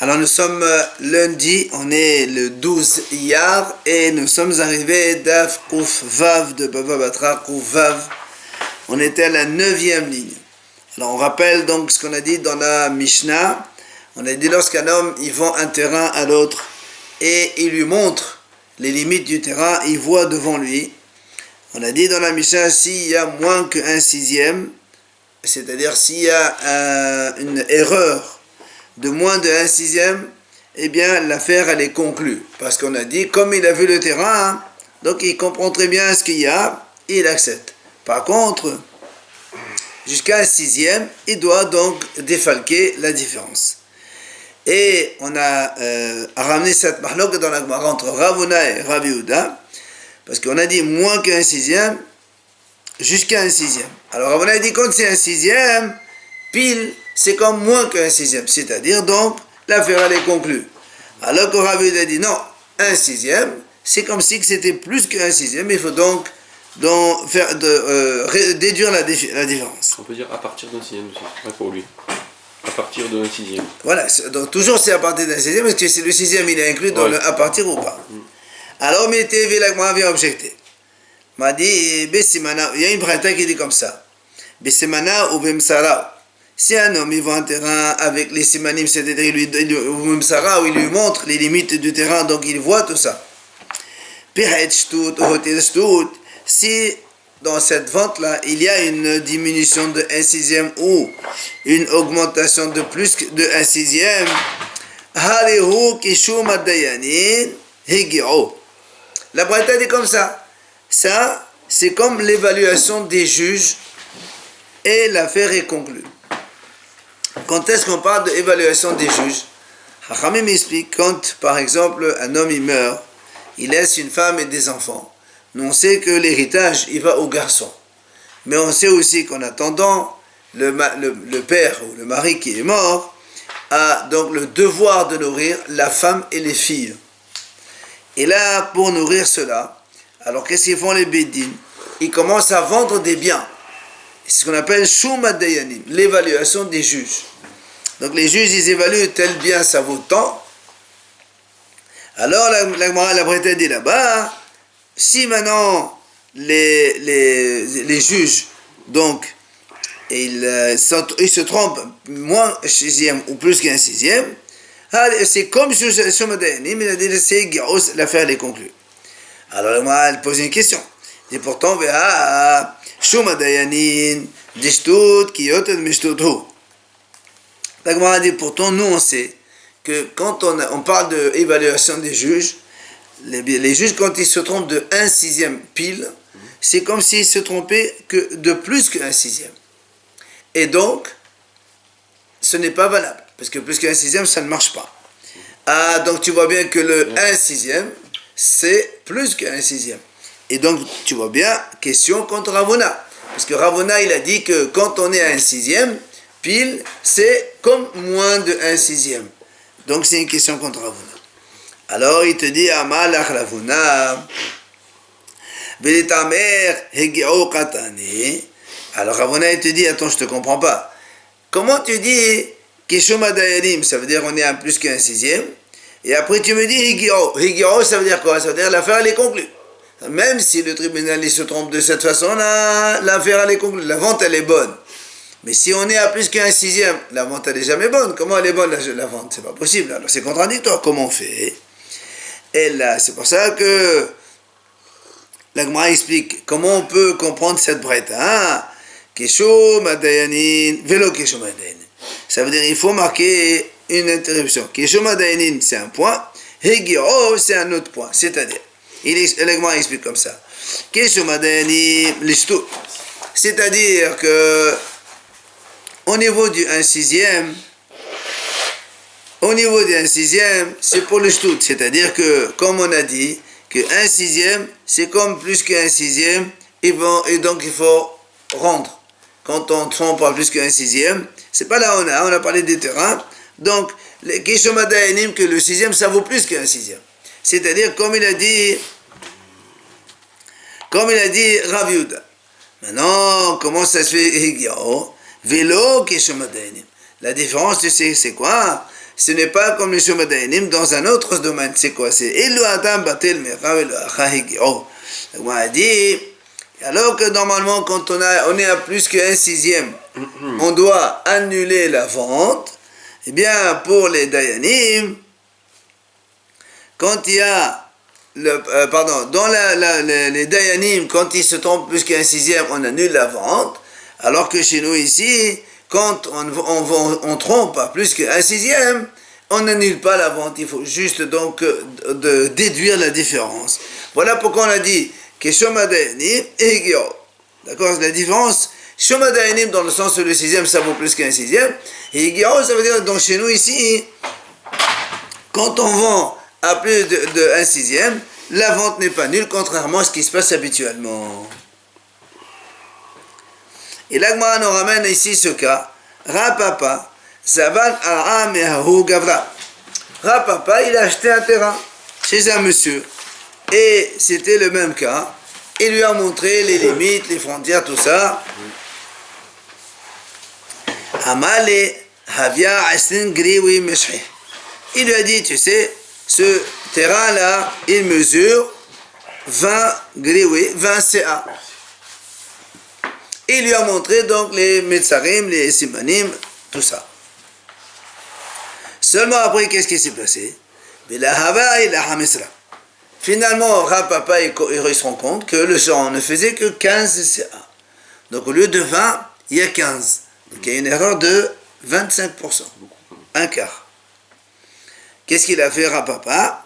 Alors nous sommes lundi, on est le 12 Iyar et nous sommes arrivés d'Af Kouf Vav de Baba Batra Kouf Vav. On était à la 9e ligne. Alors on rappelle donc ce qu'on a dit dans la Mishnah. On a dit lorsqu'un homme il vend un terrain à l'autre et il lui montre les limites du terrain, il voit devant lui. On a dit dans la Mishnah s'il y a moins qu'un sixième, c'est-à-dire s'il y a une erreur de moins de 1/6, eh bien l'affaire elle est conclue. Parce qu'on a dit, comme il a vu le terrain, donc il comprend très bien ce qu'il y a, et il accepte. Par contre, jusqu'à 1/6, il doit donc défalquer la différence. Et on a ramené cette mahlok dans la Gemara entre Rav Huna et Rav Yehuda, parce qu'on a dit moins qu'un 1/6, jusqu'à 1/6. Alors Rav Huna a dit quand c'est 1/6, pile, c'est comme moins qu'un 1/6, c'est-à-dire donc l'affaire elle est conclue. Alors que Rav Yehuda a dit non, 1/6, c'est comme si c'était plus qu'un 1/6, il faut donc déduire la différence. On peut dire à partir d'un 6e aussi, pas pour lui. À partir d'un 6e. Voilà, donc toujours c'est à partir d'un 6e, parce que c'est le 6e il est inclus dans le à partir ou pas. Alors, mais TV, la Gemara vient objecter. M'a dit, Bessimana, il y a une braïta qui dit comme ça. Bessimana ou Bemsara. Si un homme il vend un terrain avec les simanim, c'est-à-dire il lui montre les limites du terrain, donc il voit tout ça. Si dans cette vente-là, il y a une diminution de 1/6 ou une augmentation de plus de 1/6, la braïta dit comme ça. Ça, c'est comme l'évaluation des juges et l'affaire est conclue. Quand est-ce qu'on parle de l'évaluation des juges? Hachamim m'explique quand, par exemple, un homme il meurt, il laisse une femme et des enfants. Nous on sait que l'héritage, il va au garçon. Mais on sait aussi qu'en attendant, le père ou le mari qui est mort a donc le devoir de nourrir la femme et les filles. Et là, pour nourrir cela, alors qu'est-ce qu'ils font les bédines? Ils commencent à vendre des biens. C'est ce qu'on appelle Shuma Dayanim, l'évaluation des juges. Donc les juges, ils évaluent tel bien, ça vaut tant. Alors la braïta dit là-bas, si maintenant les juges, donc, ils se trompent moins 1/6 ou plus qu'un 1/6, c'est comme Shuma Dayanim, il a dit l'affaire est conclue. Alors moi, elle pose une question. Et pourtant, Shuma Dayanin, Dishtut, Kiyot, Mishtut. La Gemara dit, pourtant, nous, on sait que quand on parle d'évaluation des juges, les juges, quand ils se trompent de 1/6 pile, c'est comme s'ils se trompaient que de plus que 1/6. Et donc, ce n'est pas valable, parce que plus que 1/6, ça ne marche pas. Ah, donc tu vois bien que le 1/6, c'est plus que 1/6. Et donc, tu vois bien, question contre Rav Huna. Parce que Rav Huna, il a dit que quand on est à 1/6, pile, c'est comme moins de 1/6. Donc, c'est une question contre Rav Huna. Alors, il te dit, Amalach Rav Huna, Velitamer Hegeo Katane. Alors, Rav Huna, il te dit, attends, je ne te comprends pas. Comment tu dis Keshoma Dayanim, ça veut dire on est à plus qu'un 1/6, et après tu me dis Hegeo. Hegeo, ça veut dire quoi? Ça veut dire l'affaire, elle est conclue. Même si le tribunal il se trompe de cette façon-là, l'affaire elle est conclue, la vente elle est bonne. Mais si on est à plus qu'un 1/6, la vente elle est jamais bonne. Comment elle est bonne la vente? C'est pas possible. Alors c'est contradictoire. Comment on fait? Et là, c'est pour ça que la Gemara explique comment on peut comprendre cette braïta. Kesho Madayanin, Velo Kesho Madayanin. Ça veut dire il faut marquer une interruption. Kesho Madayanin c'est un point, Hegiro c'est un autre point. C'est-à-dire la Gemara explique comme ça. C'est-à-dire que au niveau du 1/6, c'est pour le shtout. C'est-à-dire que, comme on a dit, que 1/6, c'est comme plus qu'un 1/6, et donc il faut rendre. Quand on trompe à plus qu'un 1/6, c'est pas là on a parlé des terrains. Donc, que le 6e, ça vaut plus qu'un 1/6. C'est-à-dire, comme il a dit Rav Yehuda. Maintenant, comment ça se fait? Vélo, La différence, tu sais, c'est quoi? ce n'est pas comme les Shumadayanim dans un autre domaine. C'est quoi? C'est Illu Adam Batel Mecha Velo Achahi Giro. On a dit, alors que normalement, quand on est à plus qu'un sixième, on doit annuler la vente. Eh bien, pour les Dayanim, quand il y a dans les Dayanim, quand ils se trompent plus qu'un sixième, on annule la vente. Alors que chez nous ici, quand on trompe à plus qu'un sixième, on n'annule pas la vente. Il faut juste donc de déduire la différence. Voilà pourquoi on a dit que Shoma Dayanim et Giro. D'accord? La différence, Shoma Dayanim dans le sens où le sixième ça vaut plus qu'un sixième. Et Giro, ça veut dire donc chez nous ici, quand on vend à plus de 1 sixième, la vente n'est pas nulle, contrairement à ce qui se passe habituellement. Et l'Agmara nous ramène ici ce cas. Rapapa, Zavan Ara Mehahu Gavra. Rapapa, il a acheté un terrain chez un monsieur. Et c'était le même cas. Il lui a montré les limites, les frontières, tout ça. Amale Havia Asin Griwi Meshri. Il lui a dit, tu sais, ce terrain-là, il mesure 20 griwi, 20 CA. Il lui a montré donc les metzarim, les simanim, tout ça. Seulement après, qu'est-ce qui s'est passé? Finalement, Rapapa, il se rend compte que le champ ne faisait que 15 CA. Donc au lieu de 20, il y a 15. Donc il y a une erreur de 25%, un quart. Qu'est-ce qu'il a fait, Rapapa?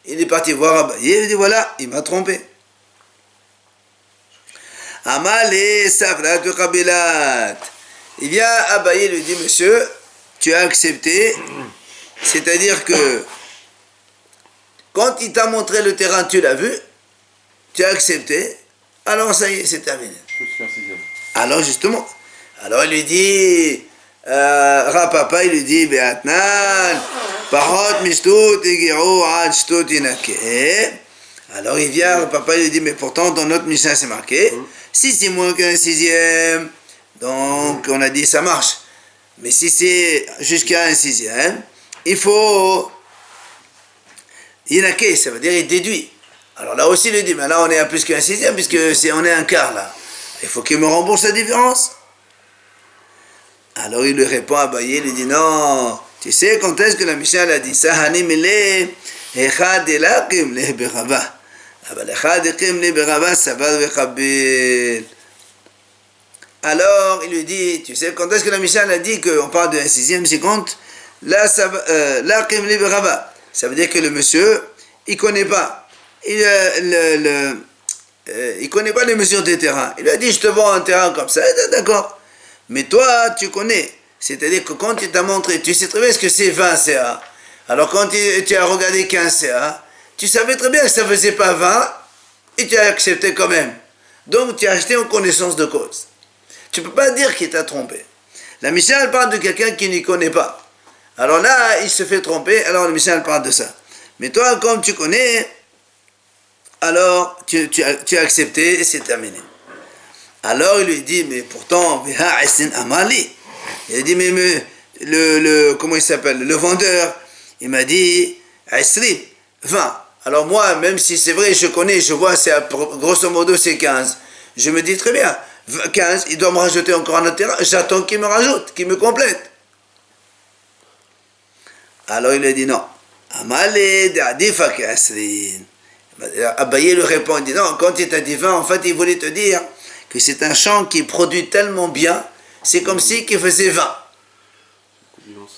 Il est parti voir Abaye, il dit voilà, il m'a trompé. Amale Savrat Kabilat. Il vient Abaye, lui dit monsieur, tu as accepté, c'est-à-dire que quand il t'a montré le terrain, tu l'as vu, tu as accepté, alors ça y est, c'est terminé. Alors justement, alors il lui dit, Rapapa, il lui dit, Beatnan, Parot Mishtout Egiro Ad Shtout Inake. Alors il vient, Rapapa, il lui dit, mais pourtant dans notre Mishnah c'est marqué, si c'est moins qu'un sixième, donc on a dit ça marche. Mais si c'est jusqu'à un sixième, il faut Inake, ça veut dire il déduit. Alors là aussi il lui dit, mais là on est à plus qu'un sixième, puisque on est un quart là. Il faut qu'il me rembourse la différence. Alors il lui répond à Abaye, il lui dit non, tu sais quand est-ce que la Mishnah a dit ça? Alors il lui dit, tu sais quand est-ce que la Mishnah a dit qu'on parle d'un sixième, c'est quand là ça veut dire que le monsieur il connaît pas il connaît pas les mesures des terrains. Il lui a dit je te vends un terrain comme ça, d'accord. Mais toi, tu connais. C'est-à-dire que quand il t'a montré, tu sais très bien ce que c'est 20 CA. Alors quand tu as regardé 15 CA, tu savais très bien que ça ne faisait pas 20 et tu as accepté quand même. Donc tu as acheté en connaissance de cause. Tu ne peux pas dire qu'il t'a trompé. La Mishnah, elle parle de quelqu'un qui n'y connaît pas. Alors là, il se fait tromper, alors la Mishnah, elle parle de ça. Mais toi, comme tu connais, alors tu as accepté et c'est terminé. Alors il lui dit, mais pourtant, il a dit, mais comment il s'appelle, le vendeur, il m'a dit, 20. Alors moi, même si c'est vrai, je connais, je vois, grosso modo c'est 15. Je me dis très bien, 15, il doit me rajouter encore un autre terrain, j'attends qu'il me rajoute, qu'il me complète. Alors il lui a dit non. Abaye lui répond, il dit non, quand il t'a dit 20, en fait il voulait te dire que c'est un champ qui produit tellement bien, c'est comme si qu'il faisait 20.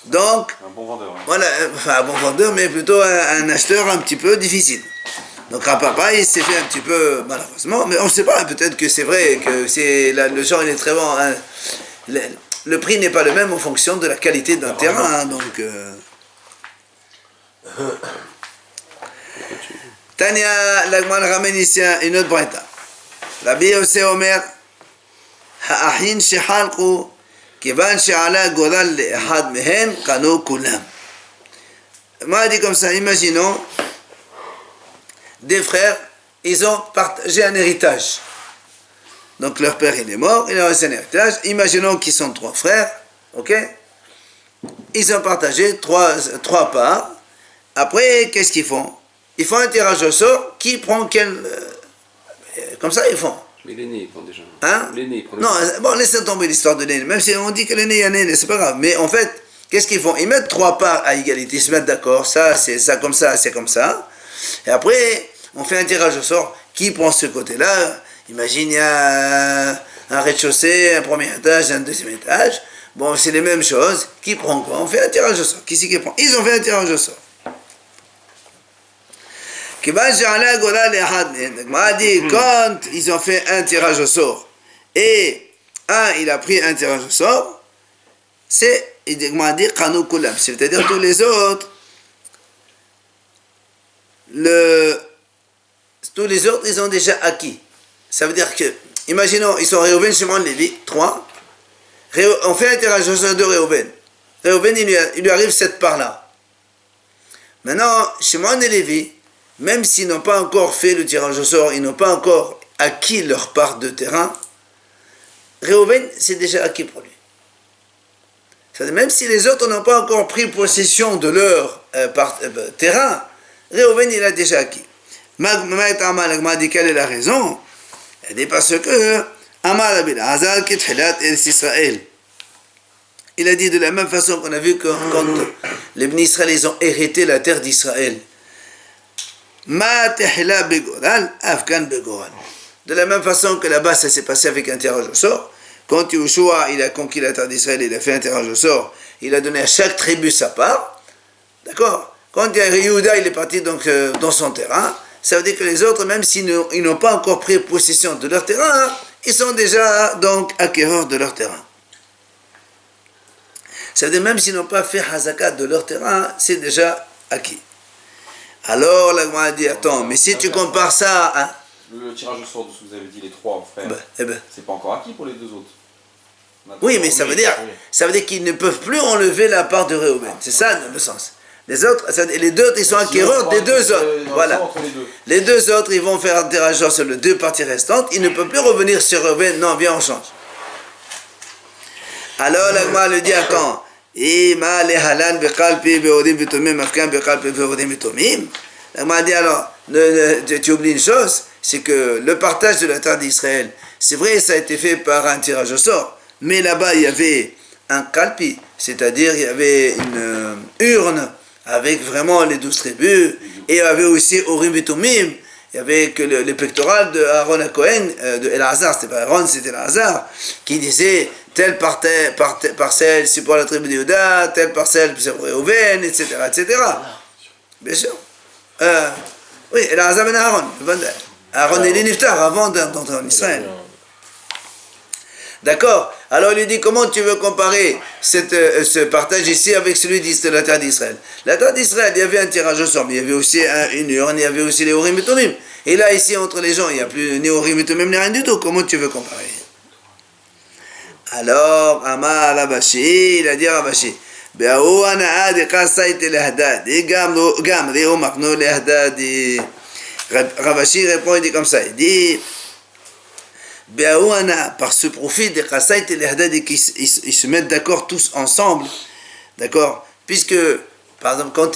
Donc, un bon vendeur. Hein. Voilà, enfin un bon vendeur, mais plutôt un acheteur un petit peu difficile. Donc Rapapa, il s'est fait un petit peu, malheureusement, mais on ne sait pas, peut-être que c'est vrai, que le champ il est très bon. Hein. Le prix n'est pas le même en fonction de la qualité d'un terrain, hein, donc... Tania, l'Agman ramène ici une autre braïta. Rabbi Yosef Omer, Ha'ahin shehalku, kivan she'ala goral le'ehad mehen, kano kulam. Moi, dit comme ça, imaginons, des frères, ils ont partagé un héritage. Donc leur père, il est mort, il a reçu un héritage. Imaginons qu'ils sont 3 frères, ok? Ils ont partagé trois parts. Après, qu'est-ce qu'ils font? Ils font un tirage au sort. Qui prend quel... comme ça, ils font. Mais l'aîné, il prend déjà. Hein? L'aîné, il prend Non, bon, laissez tomber l'histoire de l'aîné. Même si on dit que l'aîné est un aîné, c'est pas grave. Mais en fait, qu'est-ce qu'ils font? Ils mettent trois parts à égalité. Ils se mettent d'accord. Ça, c'est ça comme ça, c'est comme ça. Et après, on fait un tirage au sort. Qui prend ce côté-là? Imagine, il y a un rez-de-chaussée, un premier étage, un deuxième étage. Bon, c'est les mêmes choses. Qui prend quoi? On fait un tirage au sort. Qui c'est qui prend? Ils ont fait un tirage au sort. Quand ils ont fait un tirage au sort et un il a pris un tirage au sort, c'est-à-dire tous les autres, ils ont déjà acquis. Ça veut dire que, imaginons, ils sont Réhouven, Shimon, Lévi, 3. On fait un tirage au sort de Réhouven. Réhouven, il lui arrive cette part-là. Maintenant, Shimon et Lévi, même s'ils n'ont pas encore fait le tirage au sort, ils n'ont pas encore acquis leur part de terrain, Réhouven, c'est déjà acquis pour lui. C'est-à-dire, même si les autres n'ont pas encore pris possession de leur terrain, Réhouven, il a déjà acquis. Magma dit quelle est la raison? Elle dit parce que Amar Abel Hazal Kithilat El Israël. Il a dit de la même façon qu'on a vu que quand les Bnei Israël ils ont hérité la terre d'Israël. De la même façon que là-bas, ça s'est passé avec un tirage au sort. Quand Yeshua, il a conquis la terre d'Israël, il a fait un tirage au sort, il a donné à chaque tribu sa part. D'accord? Quand Yehuda, il est parti donc dans son terrain, ça veut dire que les autres, même s'ils n'ont pas encore pris possession de leur terrain, ils sont déjà donc acquéreurs de leur terrain. Ça veut dire même s'ils n'ont pas fait Hazaka de leur terrain, c'est déjà acquis. Alors, la Gemara dit, attends, mais si tu compares ça à... Le tirage au sort de ce que vous avez dit, les trois frères, c'est pas encore acquis pour les deux autres. Oui, mais ça veut dire qu'ils ne peuvent plus enlever la part de Réhouven. C'est ça le sens. Les autres, les deux, ils sont acquéreurs des deux autres. Voilà. Les deux autres, ils vont faire un tirage au sort sur les deux parties restantes. Ils ne peuvent plus revenir sur Réhouven. Non, viens, on change. Alors, la Gemara le dit, attends. La Gemara dit alors, tu oublies une chose, c'est que le partage de la terre d'Israël, c'est vrai, ça a été fait par un tirage au sort, mais là-bas il y avait un kalpi, c'est-à-dire il y avait une urne avec vraiment les 12 tribus, et il y avait aussi Orim et Tumim, il y avait que les pectorales de Aaron à Cohen, de Elazar, c'était pas Aaron, c'était Elazar, qui disait telle parcelle c'est pour la tribu de Yehuda, telle parcelle c'est pour Réhouven, etc., etc. Bien sûr. Oui, Elazar ben Aaron. Aaron il est niftar avant d'entrer en Israël. D'accord? Alors il lui dit, comment tu veux comparer ce partage ici avec celui de la terre d'Israël? La terre d'Israël, il y avait un tirage au sort, mais il y avait aussi une urne, il y avait aussi les Urim et Tumim. Et là, ici, entre les gens, il n'y a plus ni Urim et Tumim, ni rien du tout. Comment tu veux comparer? Alors, Amar Rabashi, il a dit à Rabashi, Rabashi répond, il dit comme ça, il dit, par ce profit des Chassait et les Haddad, ils se mettent d'accord tous ensemble, d'accord, puisque, par exemple, quand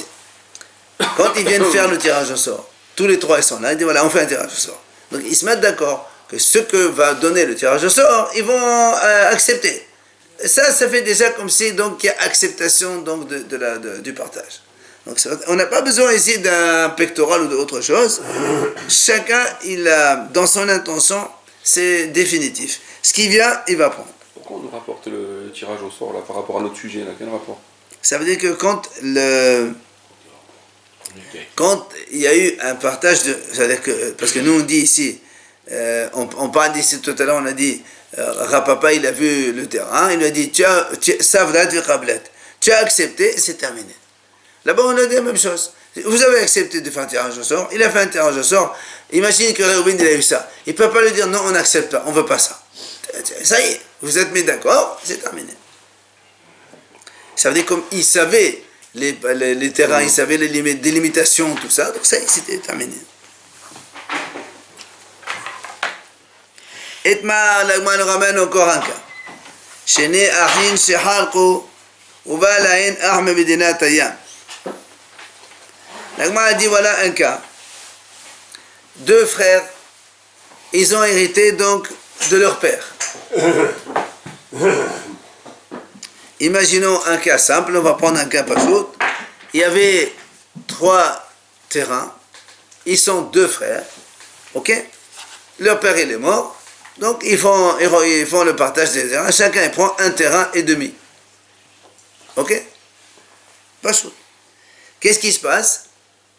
ils viennent faire le tirage au sort, tous les trois ils sont là, ils disent voilà, on fait un tirage au sort. Donc ils se mettent d'accord que ce que va donner le tirage au sort, ils vont accepter. Ça fait déjà comme si donc il y a acceptation donc du partage. Donc on n'a pas besoin ici d'un pectoral ou d'autre chose. Chacun, il a dans son intention, c'est définitif. Ce qui vient, il va prendre. Pourquoi on nous rapporte le tirage au sort là par rapport à notre sujet là? Quel rapport? Ça veut dire que quand il y a eu un partage c'est-à-dire que parce que nous on dit ici, on parle d'ici tout à l'heure, on a dit Rapapa il a vu le terrain, il lui a dit tu as accepté, c'est terminé. Là-bas on a dit la même chose. Vous avez accepté de faire un tirage au sort, il a fait un tirage au sort. Imagine que Réhouven il a eu ça. Il ne peut pas lui dire non, on n'accepte pas, on ne veut pas ça. Ça y est, vous êtes mis d'accord, c'est terminé. Ça veut dire comme il savait les terrains, il savait les délimitations, tout ça, donc ça y est, c'était terminé. Et l'Agma nous ramène encore un cas. Shene Achin Shehalko Uba lain arme bidina tayam. L'Agma a dit voilà un cas. Deux frères, ils ont hérité donc de leur père. Imaginons un cas simple, on va prendre un cas pas chaud. Il y avait 3 terrains, ils sont 2 frères, ok? Leur père il est mort, donc ils font le partage des terrains, chacun prend 1 terrain et demi. Ok? Pas chaud. Qu'est-ce qui se passe?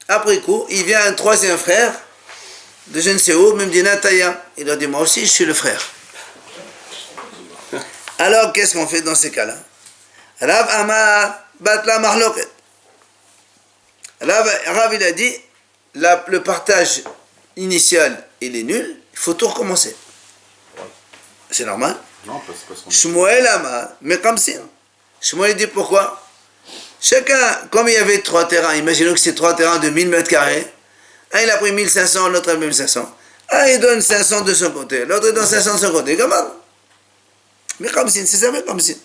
Après coup, il vient un 3e frère de je ne sais où, même dit Nataya. Il leur dit moi aussi je suis le frère. Alors qu'est-ce qu'on fait dans ces cas-là? Rav Amar Batla Mahloket. Rav il a dit le partage initial il est nul, il faut tout recommencer. C'est normal? Non, parce qu'on... Shmuel Amar, mais comme si. Shmuel dit pourquoi? Chacun, comme il y avait 3 terrains, imaginons que c'est 3 terrains de 1000 mètres carrés. Un il a pris 1500, l'autre a pris 1500. Un il donne 500 de son côté, l'autre il donne 500 de son côté. Comment? Mais comme si, c'est ça, mais comme si.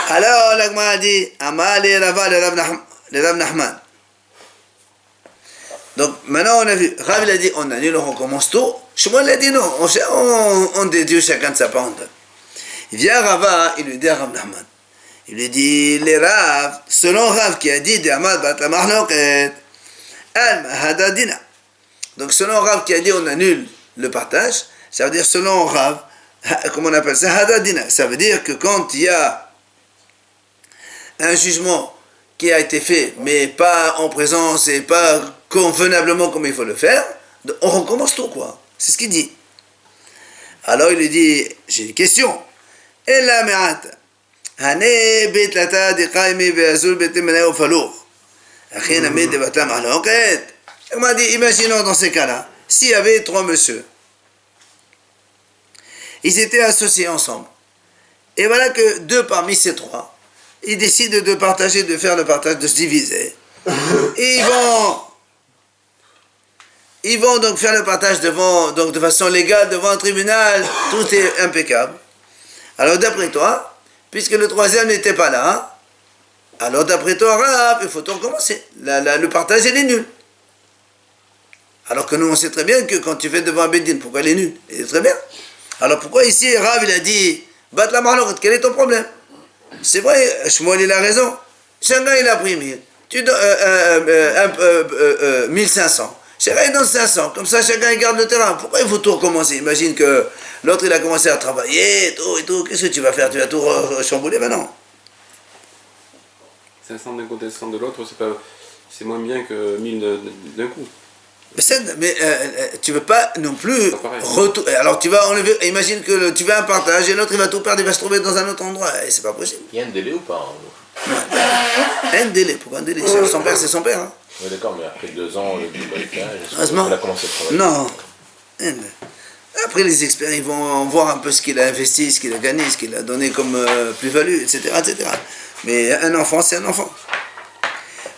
Alors, l'Agma a dit, Amal et Rava le Rav Nahman. Donc, maintenant, on a vu, Rav il a dit, on annule, on recommence tout. Shmuel a dit non, on déduit chacun de sa pente. Il vient Rava, il lui dit à Rav Nahman. Il lui dit, les Rav, selon Rav qui a dit, de Amad Batla Mahloket, Al-Mahadadina. Donc, selon Rav qui a dit, on annule le partage, ça veut dire, selon Rav, comment on appelle ça, Hadadina. Ça veut dire que quand il y a un jugement qui a été fait, mais pas en présence et pas convenablement comme il faut le faire, on recommence tout, quoi. C'est ce qu'il dit. Alors il lui dit, j'ai une question. Ella me'ata. Hane bet lata di qaimi ve'azul betim meneo falour. Achina met de batam aloket. Il m'a dit, imaginons dans ces cas-là, s'il y avait 3 messieurs, ils étaient associés ensemble. Et voilà que 2 parmi ces 3, ils décident de partager, de faire le partage, de se diviser. Et ils vont donc faire le partage devant, donc de façon légale, devant un tribunal, tout est impeccable. Alors d'après toi, puisque le 3e n'était pas là, alors d'après toi, Rav, il faut tout recommencer. Le partage, il est nul. Alors que nous, on sait très bien que quand tu fais devant un Bédine, pourquoi il est nul? Il est très bien. Alors pourquoi ici, Rav, il a dit, bat la marlotte, quel est ton problème? C'est vrai, Shmuel, il a raison. Chacun, il a pris 1000. Tu donnes 1500. Chacun, il donne 500. Comme ça, chacun, il garde le terrain. Pourquoi il faut tout recommencer? Imagine que l'autre, il a commencé à travailler, tout et tout. Qu'est-ce que tu vas faire? Tu vas tout chambouler maintenant? 500 d'un côté, 100 de l'autre, c'est moins bien que 1000 d'un coup. Mais tu ne veux pas non plus retourner. Alors tu vas enlever, imagine que tu veux un partage et l'autre il va tout perdre, il va se trouver dans un autre endroit. Et c'est pas possible. Il y a un délai ou pas? Un délai, pourquoi un délai? Son père, c'est son père. Hein. Oui, d'accord, mais après 2 ans, il a commencé à travailler. Non. Après, les experts, ils vont voir un peu ce qu'il a investi, ce qu'il a gagné, ce qu'il a donné comme plus-value, etc., etc. Mais un enfant, c'est un enfant.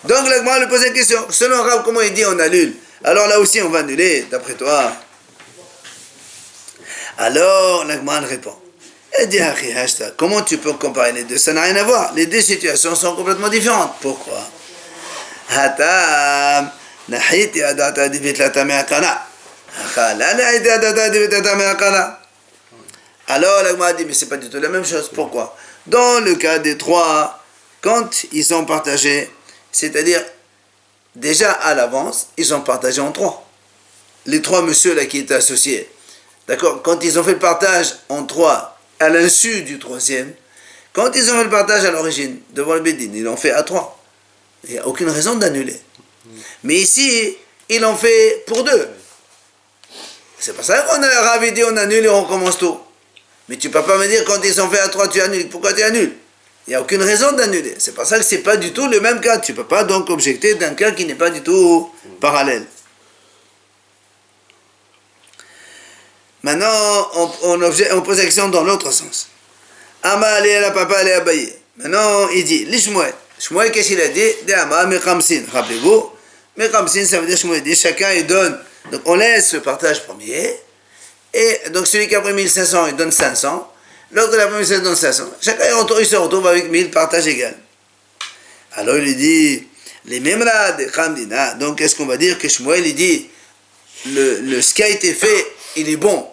Donc, l'Agma lui pose une question. Selon Rav, comment il dit on annule? Alors là aussi, on va annuler, d'après toi. Alors, l'Agma répond. Elle dit, comment tu peux comparer les deux? Ça n'a rien à voir. Les deux situations sont complètement différentes. Pourquoi? Alors, l'Agma dit, mais c'est pas du tout la même chose. Pourquoi? Dans le cas des 3, quand ils ont partagé, c'est-à-dire, déjà à l'avance, ils ont partagé en 3. Les 3 messieurs là qui étaient associés. D'accord? Quand ils ont fait le partage en 3, à l'insu du 3e, quand ils ont fait le partage à l'origine, devant le Bédine, ils l'ont fait à 3. Il n'y a aucune raison d'annuler. Mais ici, ils l'ont fait pour 2. C'est pas ça qu'on a ravi dit on annule et on recommence tout. Mais tu ne peux pas me dire quand ils ont fait à 3, tu annules. Pourquoi tu annules? Il n'y a aucune raison d'annuler. C'est pour ça que ce n'est pas du tout le même cas. Tu ne peux pas donc objecter d'un cas qui n'est pas du tout parallèle. Maintenant, on pose la question dans l'autre sens. Ama allez la papa allez abaye. Maintenant, il dit, l'ishmouet. Shmouet, qu'est-ce qu'il a dit? De Ama mekamsin. Rappelez-vous, mekamsin, ça veut dire Shmouet dit chacun il donne. Donc on laisse le partage premier. Et donc celui qui a pris 1500, il donne 500. l'autre il a promis 7 dans 500. Chacun il se retrouve avec 1000 partages égal. Alors il lui dit, les Memra de Khamdina, donc qu'est-ce qu'on va dire que Shmuel il dit, ce qui a été fait, il est bon.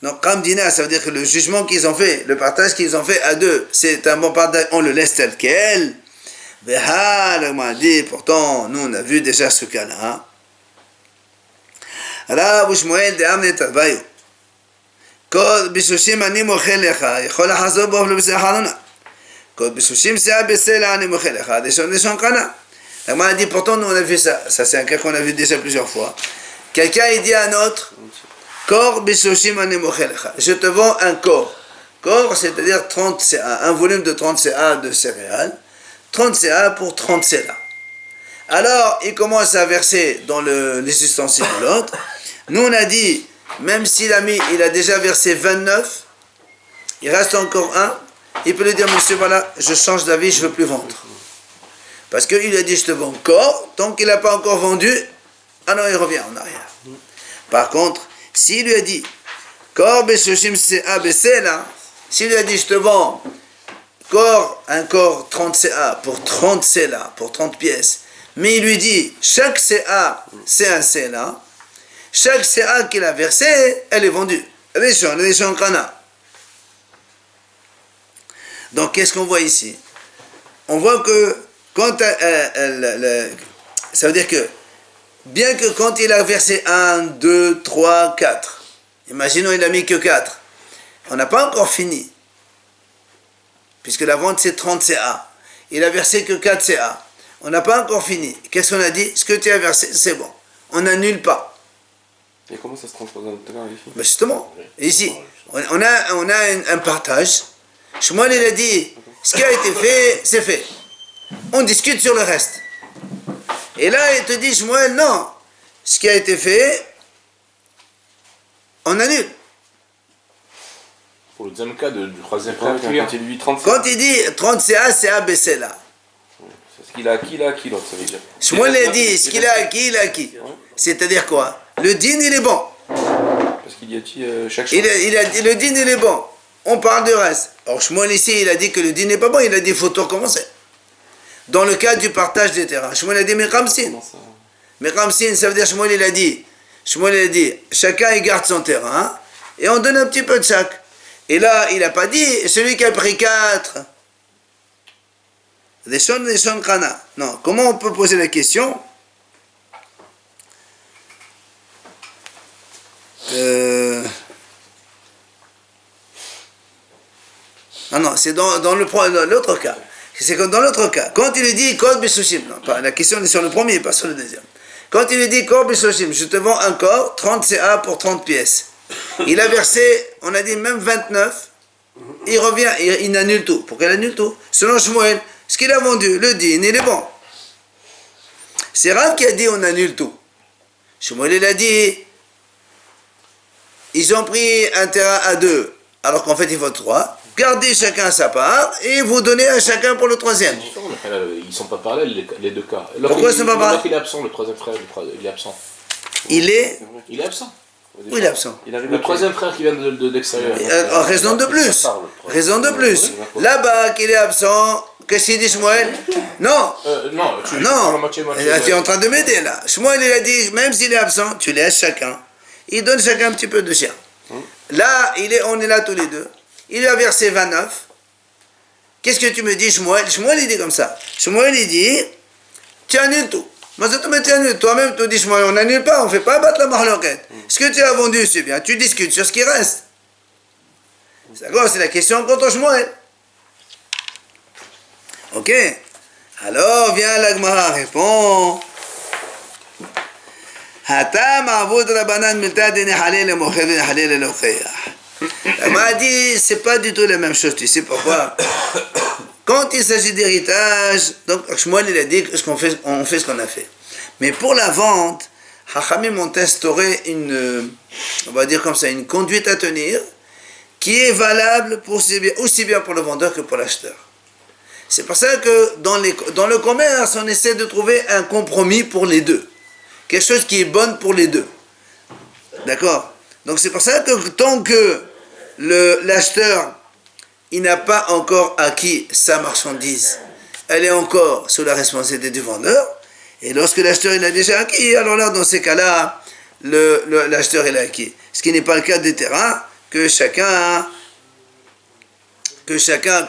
Donc Khamdina, ça veut dire que le jugement qu'ils ont fait, le partage qu'ils ont fait à deux, c'est un bon partage, on le laisse tel quel. On m'a dit, pourtant, nous on a vu déjà ce cas-là. Rav Shmuel de Amne Tarbayo. Kod bisushim ani mochel lecha, yechol hachazor bo lebsei halona. Kod bisushim sea besela ani mochel lecha, deshon kana. On m'a dit, pourtant, nous on a vu ça. Ça c'est un cas qu'on a vu déjà plusieurs fois. Quelqu'un il dit à un autre, Kor bisushim ani mochel lecha. Je te vends un corps. Corps, c'est-à-dire 30 CA, un volume de 30 CA de céréales. 30 CA pour 30 CA. Alors, il commence à verser dans les ustensiles de l'autre. Nous, on a dit, même s'il a déjà versé 29, il reste encore un, il peut lui dire, monsieur, voilà, je change d'avis, je ne veux plus vendre. Parce qu'il lui a dit, je te vends encore, tant qu'il n'a pas encore vendu, alors il revient en arrière. Par contre, s'il lui a dit, Kor Beshoshim ABC là, s'il lui a dit, je te vends un corps 30 CA pour 30 CA, pour 30 pièces, mais il lui dit, chaque CA, c'est un CA, chaque CA qu'il a versé, elle est vendue. Rishon Kana. Donc, qu'est-ce qu'on voit ici? On voit que, quand ça veut dire que, bien que quand il a versé 1, 2, 3, 4, imaginons il n'a mis que 4, on n'a pas encore fini. Puisque la vente c'est 30 CA. Il a versé que 4 CA. On n'a pas encore fini. Qu'est-ce qu'on a dit? Ce que tu as versé, c'est bon. On n'annule pas. Et comment ça se transpose dans le terrain ici? Ben justement, ici, on a un partage. Shmuel il a dit, ce qui a été fait, c'est fait. On discute sur le reste. Et là, il te dit, Shmuel, non. Ce qui a été fait, on annule. Pour le deuxième cas du troisième Quand frère, il lui dit 30 Quand il dit 30 CA, c'est ABC là. c'est ce qu'il a acquis, l'autre, ça veut dire. Shmuel a dit, ce qu'il a acquis, il a acquis. C'est-à-dire quoi? Le din, il est bon. Parce qu'il y a dit chaque chose. Il a dit, le din, il est bon. On parle du reste. Or, Shmuel ici, il a dit que le din n'est pas bon. Il a dit, il faut tout recommencer. Dans le cas du partage des terrains. Shmuel a dit, mais Ramsin. Mais Ramsin, ça veut dire, Shmuel, il a dit, chacun, il garde son terrain. Et on donne un petit peu de chaque. Et là, il n'a pas dit, celui qui a pris 4. Des shon kana. Non, comment on peut poser la question? Non, c'est dans l'autre cas. C'est comme dans l'autre cas. Quand il lui dit Kod Beshoshim, non, la question est sur le premier, pas sur le deuxième. Quand il lui dit Kod Beshoshim, je te vends un corps, 30 CA pour 30 pièces. Il a versé, on a dit même 29, il revient, il annule tout. Pourquoi il annule tout? Selon Shmuel, ce qu'il a vendu, le din, il est bon. C'est Rav qui a dit on annule tout. Shmuel, il a dit, ils ont pris un terrain à 2, alors qu'en fait il faut 3. Gardez chacun sa part et vous donnez à chacun pour le troisième. Ils ne sont pas parallèles les deux cas. Pourquoi ils ne sont pas parallèles? Il est absent, le troisième frère, il est absent. Il est absent. Oui, il est absent. Le troisième frère qui vient de l'extérieur. Raison de plus. Raison de plus. Là-bas, qu'il est absent, qu'est-ce qu'il dit Shmuel? Non. Non, tu es en train de m'aider là. Shmuel, il a dit, même s'il est absent, tu laisses chacun. Il donne chacun un petit peu de chien. Là, on est là tous les deux. Il a versé 29. Qu'est-ce que tu me dis, Shmuel? Shmuel, il dit comme ça. Shmuel, il dit, tu annules tout. Toi-même, tu dis, Shmuel, on n'annule pas, on ne fait pas battre la mahloket. Ce que tu as vendu, c'est bien. Tu discutes sur ce qui reste. D'accord, c'est la question contre Shmuel. Ok. Alors, vient la Gemara, répond. Hatam avud rabanan milta de nehalé le mocher de nehalé le locheach. La Gemara dit, c'est pas du tout la même chose. Tu sais pourquoi? Quand il s'agit d'héritage, donc Shmuel il a dit on fait ce qu'on a fait. Mais pour la vente, Hachamim ont instauré on va dire comme ça, une conduite à tenir qui est valable aussi bien pour le vendeur que pour l'acheteur. C'est pour ça que dans le commerce, on essaie de trouver un compromis pour les deux. Quelque chose qui est bon pour les deux. D'accord? Donc c'est pour ça que tant que l'acheteur, il n'a pas encore acquis sa marchandise. Elle est encore sous la responsabilité du vendeur. Et lorsque l'acheteur il a déjà acquis, alors là, dans ces cas-là, l'acheteur il a acquis. Ce qui n'est pas le cas des terrains, que chacun,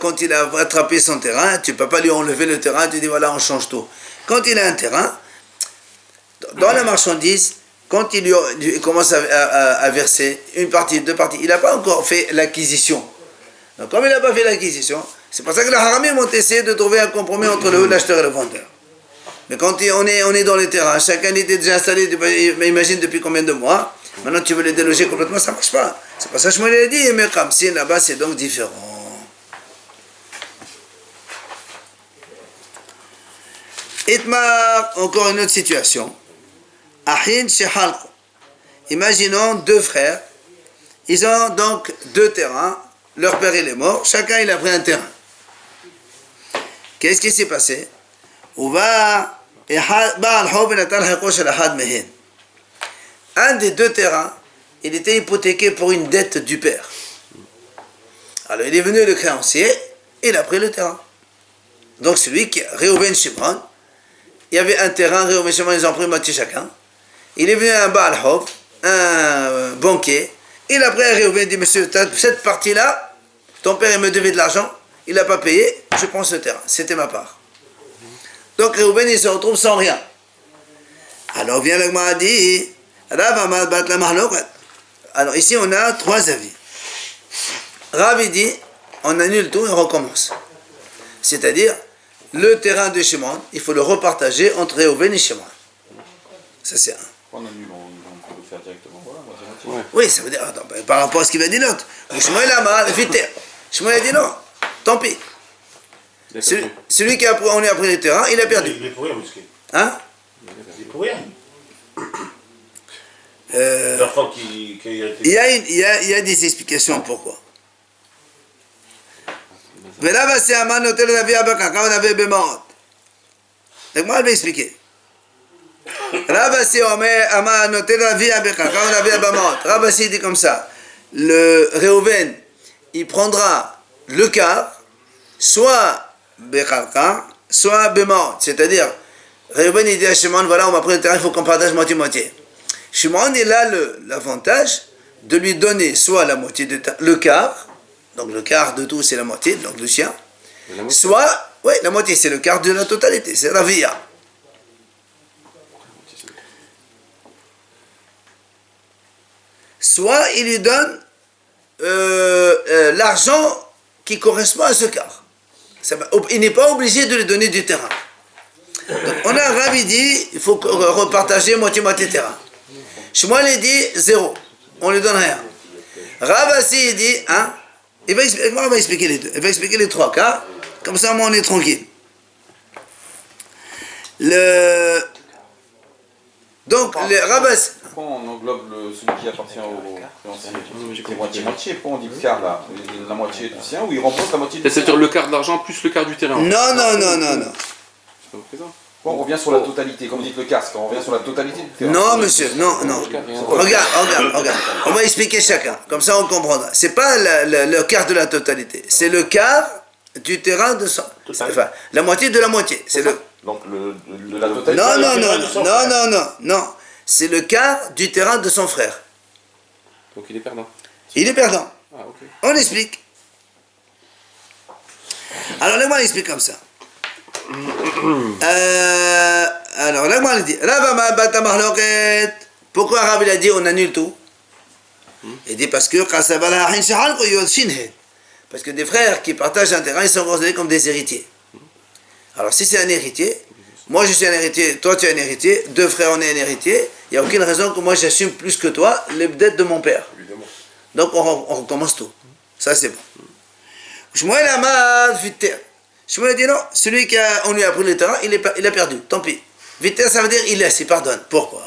quand il a attrapé son terrain, tu ne peux pas lui enlever le terrain, tu dis voilà, on change tout. Quand il a un terrain, dans la marchandise, quand il commence à verser une partie, deux parties, il n'a pas encore fait l'acquisition. Donc comme il n'a pas fait l'acquisition, c'est pour ça que les haramim ont essayé de trouver un compromis entre l'acheteur et le vendeur. Mais quand on est dans les terrains, chacun était déjà installé, imagine depuis combien de mois, maintenant tu veux les déloger complètement, ça ne marche pas. C'est pour ça que je me l'ai dit, mais comme si là-bas c'est donc différent. Itmar, encore une autre situation. Ahin shehalqu. Imaginons deux frères, ils ont donc deux terrains, leur père il est mort, chacun il a pris un terrain. Qu'est-ce qui s'est passé? Un des deux terrains, il était hypothéqué pour une dette du père. Alors il est venu le créancier, il a pris le terrain. Donc celui qui, Reuven Shimon, il y avait un terrain, Reuven Shimon, ils ont pris moitié chacun. Il est venu à un Baal Hov, un banquier, il a pris à Reuven, il dit monsieur, cette partie-là, ton père il me devait de l'argent, il n'a pas payé, je prends ce terrain, c'était ma part. Donc Reuven il se retrouve sans rien. Alors vient le Gemara dit, alors ici on a trois avis. Rav il dit, on annule tout et on recommence. C'est-à-dire, le terrain de Shimon, il faut le repartager entre Reuven et Shimon. Ça c'est un. On annule, on peut le faire directement, voilà, moitié-moitié. Oui, ça veut dire, attends, par rapport à ce qu'il va dire l'autre. Shimon il a mal, vite. Shimon a dit non, tant pis. Celui qui on lui a pris le terrain, il a perdu. Il est pour rien, Mousquet. Hein? Il est pour rien. Il y a des explications pourquoi. Là, c'est un man hôtel d'avis à Bakar, quand on avait bémant. Donc, moi, je vais expliquer. Rabassi Amar noté la vie à Bekar, quand on avait à Bamot. Rabassi dit comme ça, le Reuven, il prendra le quart, soit Bekar, soit Bemot. C'est-à-dire, Reuven il dit à Shimon, voilà, on m'a pris le terrain, il faut qu'on partage moitié-moitié. Shimon, il a l'avantage de lui donner soit la moitié de le quart, donc le quart de tout c'est la moitié, donc le chien, soit, oui, la moitié c'est le quart de la totalité, c'est la via. Soit il lui donne l'argent qui correspond à ce quart. Il n'est pas obligé de lui donner du terrain. Donc, on a un Rav, il dit, il faut repartager moitié-moitié terrain. Shmuel, il dit, zéro. On ne lui donne rien. Rav aussi, il dit, hein, il va expliquer les deux. Il va expliquer les trois cas. Comme ça, moi, on est tranquille. Donc, le Rav... Pourquoi on englobe celui qui appartient au créancier? C'est moitié-moitié. Pourquoi on dit le quart là? La moitié du sien ou il rembourse la moitié du sien? C'est-à-dire le quart d'argent plus le quart du terrain. Non. C'est pas présent. On revient sur la totalité, comme vous dites le quart, on revient sur la totalité du terrain. Non, monsieur, non. Regarde. On va expliquer chacun, comme ça on comprendra. C'est pas le quart de la totalité, c'est le quart du terrain de son. Enfin, la moitié de la moitié. C'est le. Donc la totalité. Non. C'est le quart du terrain de son frère. Donc il est perdant. Il est perdant. Ah, ok. On explique. Alors, là, on explique comme ça. Alors là, moi, il dit, pourquoi Rav il a dit on annule tout? Il dit parce que des frères qui partagent un terrain, ils sont considérés comme des héritiers. Alors si c'est un héritier, moi je suis un héritier, toi tu es un héritier, deux frères on est un héritier, il n'y a aucune raison que moi j'assume plus que toi les dettes de mon père. Donc on recommence tout. Ça c'est bon. Shmuel Amad Viter. Shmuel a dit non, celui on lui a pris le terrain, il a perdu, tant pis. Viter ça veut dire il laisse, il pardonne. Pourquoi?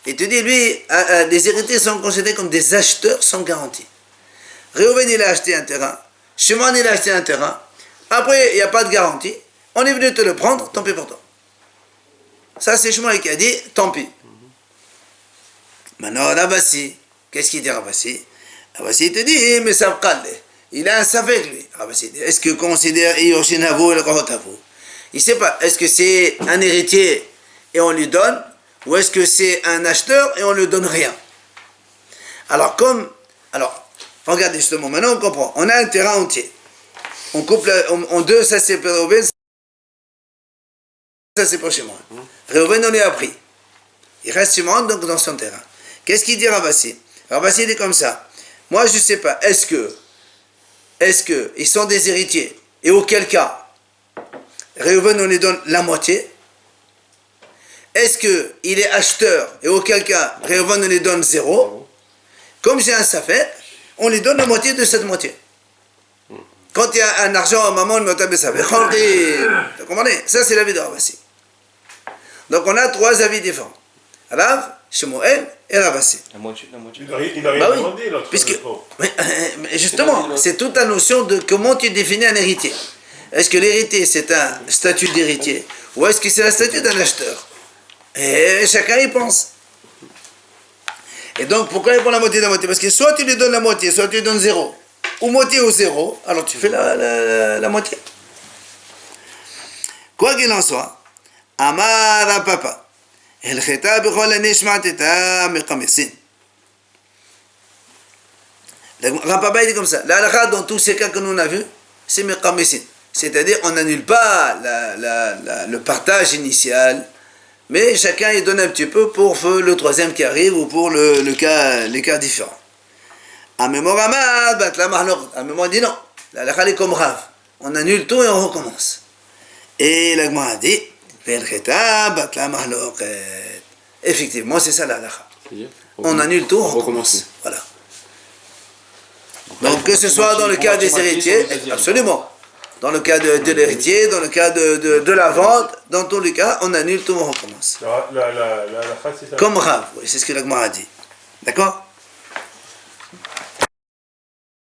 Il te dit, lui, les héritiers sont considérés comme des acheteurs sans garantie. Reuven il a acheté un terrain, Shimon il a acheté un terrain, après il n'y a pas de garantie, on est venu te le prendre, tant pis pour toi. Ça c'est Shmuel qui a dit, tant pis. Maintenant, Ravasi, qu'est-ce qu'il dit Ravasi? Ravasi, il te dit, mais ça il a un savek, lui. Ravasi, est-ce que considère Yoshinavu et le Kohotavu? Il ne sait pas, est-ce que c'est un héritier et on lui donne, ou est-ce que c'est un acheteur et on ne lui donne rien? Alors, regardez justement, maintenant on comprend. On a un terrain entier. On coupe en deux, ça c'est pour Réhouven, ça c'est pour Shimon. Réhouven, on lui a pris. Il reste Shimon donc dans son terrain. Qu'est-ce qu'il dit Ravasi? Ravasi dit comme ça. Moi je ne sais pas, est-ce que ils sont des héritiers? Et auquel cas, Réhouven, on lui donne la moitié. Est-ce qu'il est acheteur? Et auquel cas, Réhouven, on lui donne 0. Comme j'ai un safet, on lui donne la moitié de cette moitié. Quand il y a un argent, maman, vous comprenez? Ça, c'est l'avis de Ravasi. Donc, on a 3 avis différents. Rav, Shemuel et Ravasi. La moitié. Il n'a rien demandé, l'autre. Mais justement, c'est toute la notion de comment tu définis un héritier. Est-ce que l'héritier, c'est un statut d'héritier? Ou est-ce que c'est un statut d'un acheteur? Et chacun y pense. Et donc, pourquoi il prend la moitié de la moitié? Parce que soit tu lui donnes la moitié, soit tu lui donnes 0. Ou moitié ou 0, alors tu fais la moitié. Quoi qu'il en soit, Amar Papa, El Cheta Bechol Nishmateta Mekamisin. Rapapa il dit comme ça. La halakha dans tous ces cas que nous on a vus, c'est Mekamisin. C'est-à-dire, on n'annule pas le partage initial, mais chacun il donne un petit peu pour le troisième qui arrive ou pour les cas différents. À mémoire dit non. La halakha est comme Rav. On annule tout et on recommence. Et la Gemara dit, effectivement, c'est ça la halakha. On annule tout, on recommence. Voilà. Donc que ce soit dans le cas des héritiers, absolument. Dans le cas de l'héritier, dans le cas de la vente, dans tous les cas, on annule tout, on recommence. La halakha, c'est ça. Comme Rav, oui, c'est ce que la Gemara dit. D'accord?